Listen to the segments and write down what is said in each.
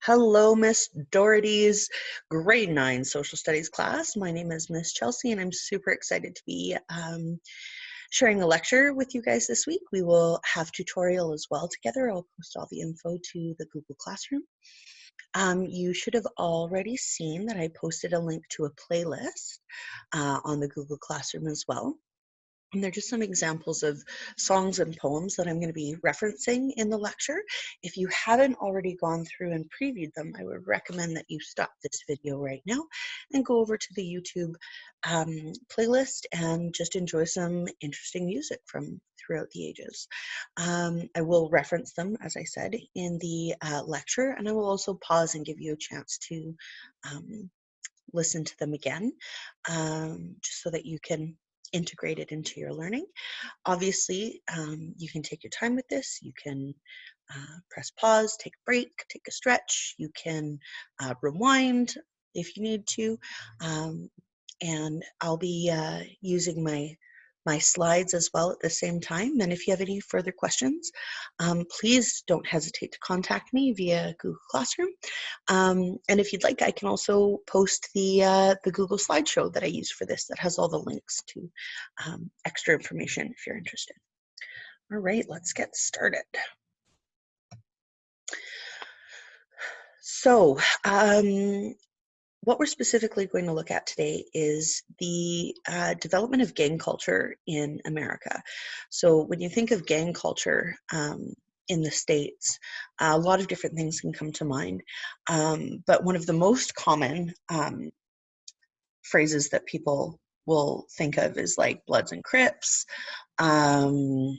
Hello, Miss Doherty's grade 9 social studies class. My name is Miss Chelsea, and I'm super excited to be sharing a lecture with you guys this week. We will have tutorial as well together. I'll post all the info to the Google Classroom. You should have already seen that I posted a link to a playlist on the Google Classroom as well. And they're just some examples of songs and poems that I'm going to be referencing in the lecture. If you haven't already gone through and previewed them, I would recommend that you stop this video right now and go over to the YouTube playlist and just enjoy some interesting music from throughout the ages. I will reference them, as I said, in the lecture, and I will also pause and give you a chance to listen to them again, just so that you can integrate it into your learning. Obviously, you can take your time with this. You can press pause, take a break, take a stretch. You can rewind if you need to. And I'll be using my slides as well at the same time. And if you have any further questions, please don't hesitate to contact me via Google Classroom. And if you'd like, I can also post the Google slideshow that I use for this that has all the links to extra information if you're interested. All right, let's get started. So, what we're specifically going to look at today is the development of gang culture in America. So when you think of gang culture in the States, a lot of different things can come to mind. But one of the most common phrases that people will think of is like Bloods and Crips. You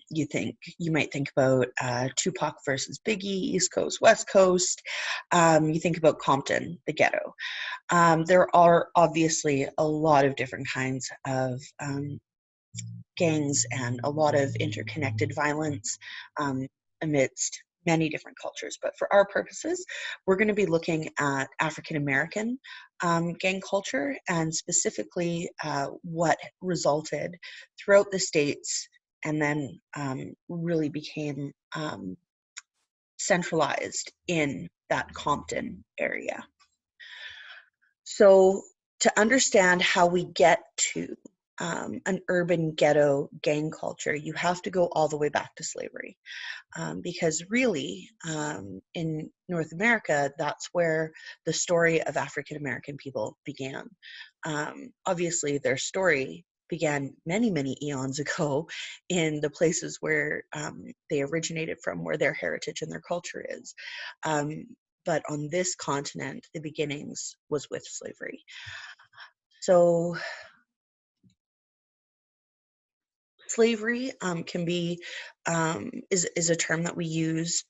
might think about Tupac versus Biggie, East Coast, West Coast. You think about Compton, the ghetto. There are obviously a lot of different kinds of gangs and a lot of interconnected violence amidst many different cultures. But for our purposes, we're going to be looking at African American gang culture and specifically what resulted throughout the States and then really became centralized in that Compton area. So to understand how we get to an urban ghetto gang culture, you have to go all the way back to slavery. Because really, in North America, that's where the story of African American people began. Obviously, their story began many, many eons ago in the places where they originated from, where their heritage and their culture is. But on this continent, the beginnings was with slavery. So slavery can be is a term that we use.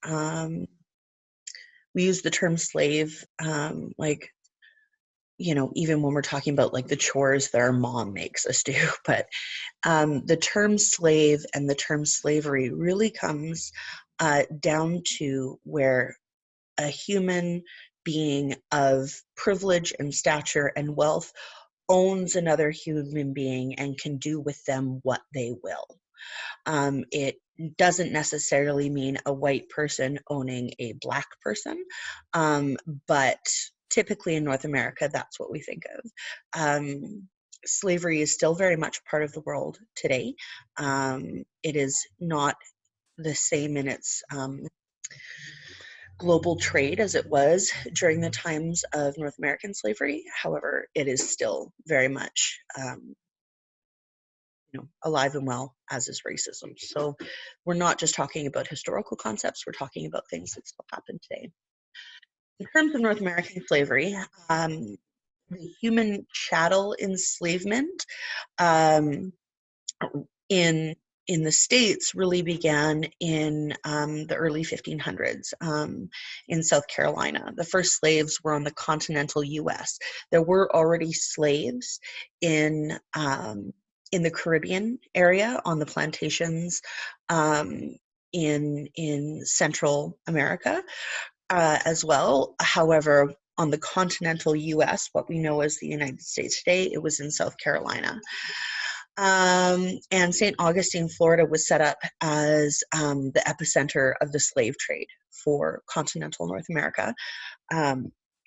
We use the term slave, like, you know, even when we're talking about like the chores that our mom makes us do. But the term slave and the term slavery really comes down to where a human being of privilege and stature and wealth owns another human being and can do with them what they will. It doesn't necessarily mean a white person owning a black person, but typically in North America, that's what we think of. Slavery is still very much part of the world today. It is not the same in its global trade as it was during the times of North American slavery. However, it is still very much alive and well, as is racism. So we're not just talking about historical concepts, we're talking about things that still happen today. In terms of North American slavery, the human chattel enslavement in the States really began in the early 1500s in South Carolina. The first slaves were on the continental US. There were already slaves in the Caribbean area on the plantations in Central America as well. However, on the continental US, what we know as the United States today, it was in South Carolina. And St. Augustine, Florida was set up as the epicenter of the slave trade for continental North America.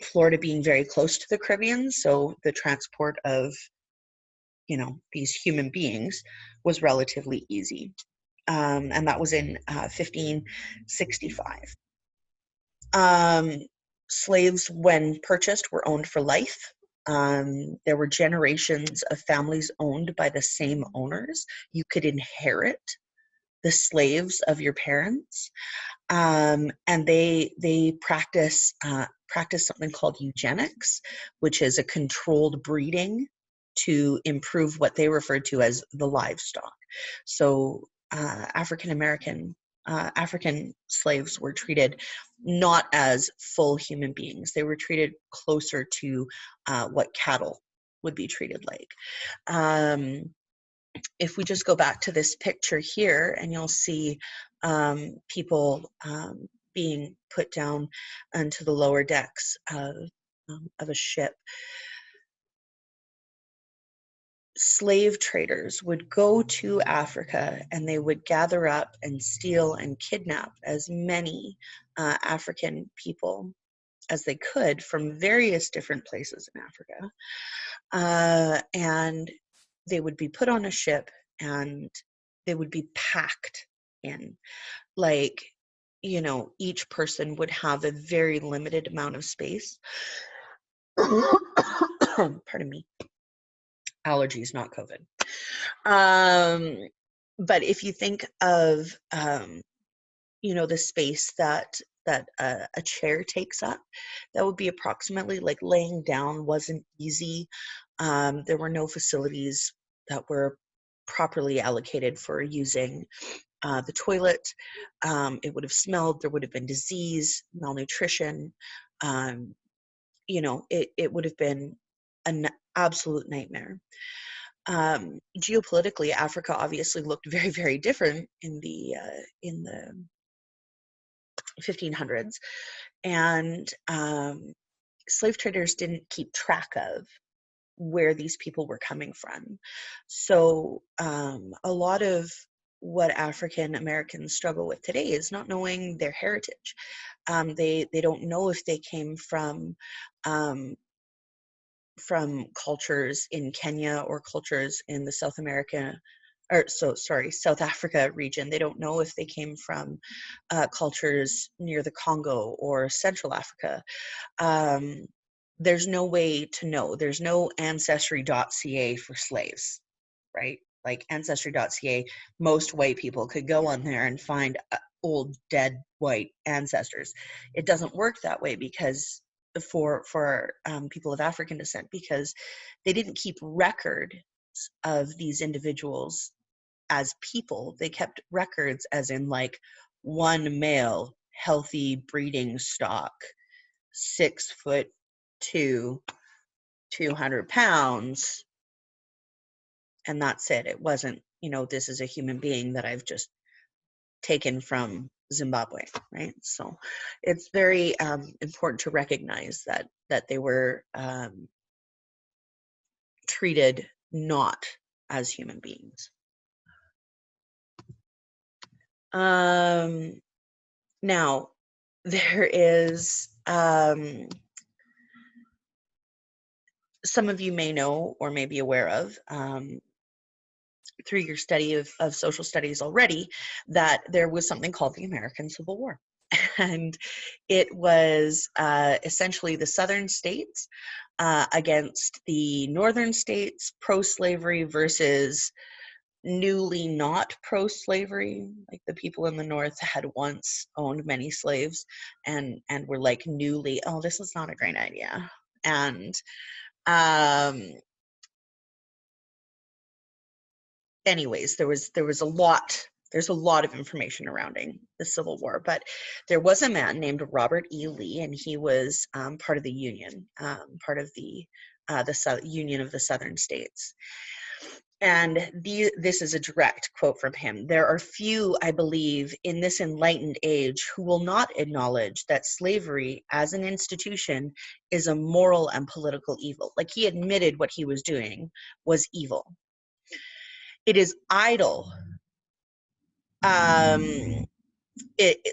Florida being very close to the Caribbean, so the transport of, these human beings was relatively easy. And that was in 1565. Slaves, when purchased, were owned for life. There were generations of families owned by the same owners. You could inherit the slaves of your parents, and they practice something called eugenics, which is a controlled breeding to improve what they referred to as the livestock. So African slaves were treated not as full human beings. They were treated closer to what cattle would be treated like. If we just go back to this picture here, and you'll see people being put down onto the lower decks of a ship. Slave traders would go to Africa and they would gather up and steal and kidnap as many African people as they could from various different places in Africa. And they would be put on a ship and they would be packed in. Like, each person would have a very limited amount of space. Pardon me. Allergies, not COVID. But if you think of, the space that a chair takes up, that would be approximately, like, laying down wasn't easy. There were no facilities that were properly allocated for using the toilet. It would have smelled, there would have been disease, malnutrition. It would have been an absolute nightmare. Geopolitically, Africa obviously looked very, very different in the 1500s, and slave traders didn't keep track of where these people were coming from. So a lot of what African Americans struggle with today is not knowing their heritage. They don't know if they came from cultures in Kenya or cultures in the South Africa region. They don't know if they came from cultures near the Congo or Central Africa. There's no way to know. There's no ancestry.ca for slaves, right? Like ancestry.ca, most white people could go on there and find old dead white ancestors. It doesn't work that way because for people of African descent, because they didn't keep record of these individuals as people. They kept records as in, like, one male, healthy breeding stock, 6'2", 200 pounds, and that's it. It wasn't, this is a human being that I've just taken from Zimbabwe, right? So it's very important to recognize that they were treated not as human beings. Now, there is some of you may know or may be aware of through your study of social studies already, that there was something called the American Civil War. And it was essentially the southern states against the northern states, pro-slavery versus newly not pro-slavery. Like, the people in the north had once owned many slaves and were like newly, oh, this is not a great idea. And anyways, there's a lot of information surrounding the Civil War, but there was a man named Robert E. Lee, and he was part of the Union, part of the Union of the Southern States. And this is a direct quote from him. "There are few, I believe, in this enlightened age who will not acknowledge that slavery as an institution is a moral and political evil." Like, he admitted what he was doing was evil. It is idle.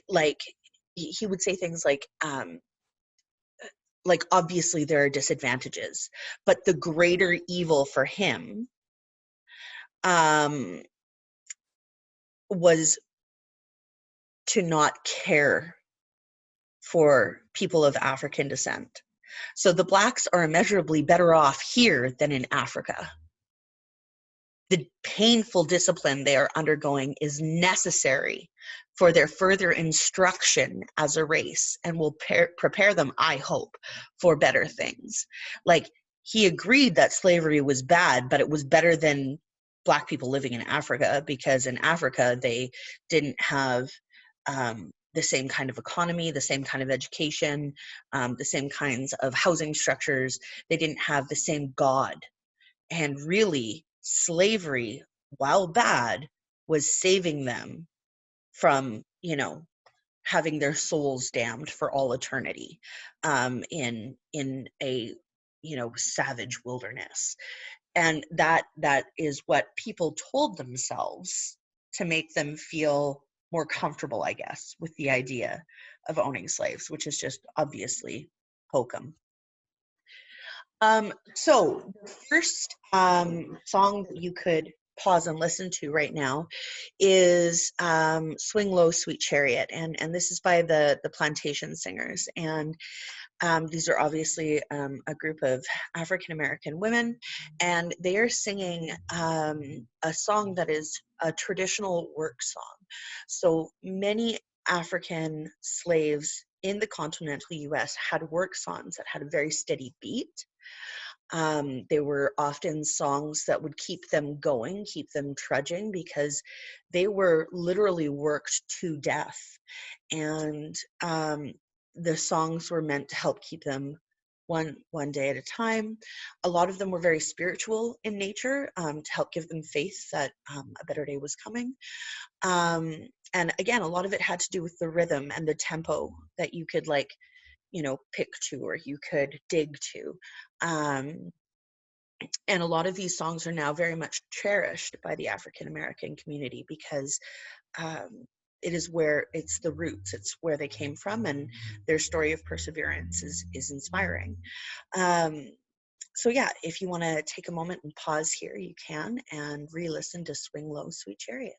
Like he would say things like obviously there are disadvantages, but the greater evil for him um, was to not care for people of African descent. So the blacks are immeasurably better off here than in Africa. The painful discipline they are undergoing is necessary for their further instruction as a race and will prepare them, I hope, for better things. Like, he agreed that slavery was bad, but it was better than Black people living in Africa, because in Africa they didn't have the same kind of economy, the same kind of education, the same kinds of housing structures. They didn't have the same God. And really, slavery, while bad, was saving them from, having their souls damned for all eternity in a savage wilderness. And that is what people told themselves to make them feel more comfortable, I guess, with the idea of owning slaves, which is just obviously hokum. So the first song that you could pause and listen to right now is Swing Low, Sweet Chariot. And this is by the Plantation Singers. And these are obviously a group of African-American women, and they are singing a song that is a traditional work song. So many African slaves in the continental US had work songs that had a very steady beat. They were often songs that would keep them going, keep them trudging, because they were literally worked to death. And the songs were meant to help keep them one day at a time. A lot of them were very spiritual in nature, to help give them faith that a better day was coming. And again, a lot of it had to do with the rhythm and the tempo that you could pick to, or you could dig to. And a lot of these songs are now very much cherished by the African American community, because it is where it's the roots, it's where they came from, and their story of perseverance is inspiring. So yeah, if you want to take a moment and pause here, you can, and re-listen to Swing Low, Sweet Chariot.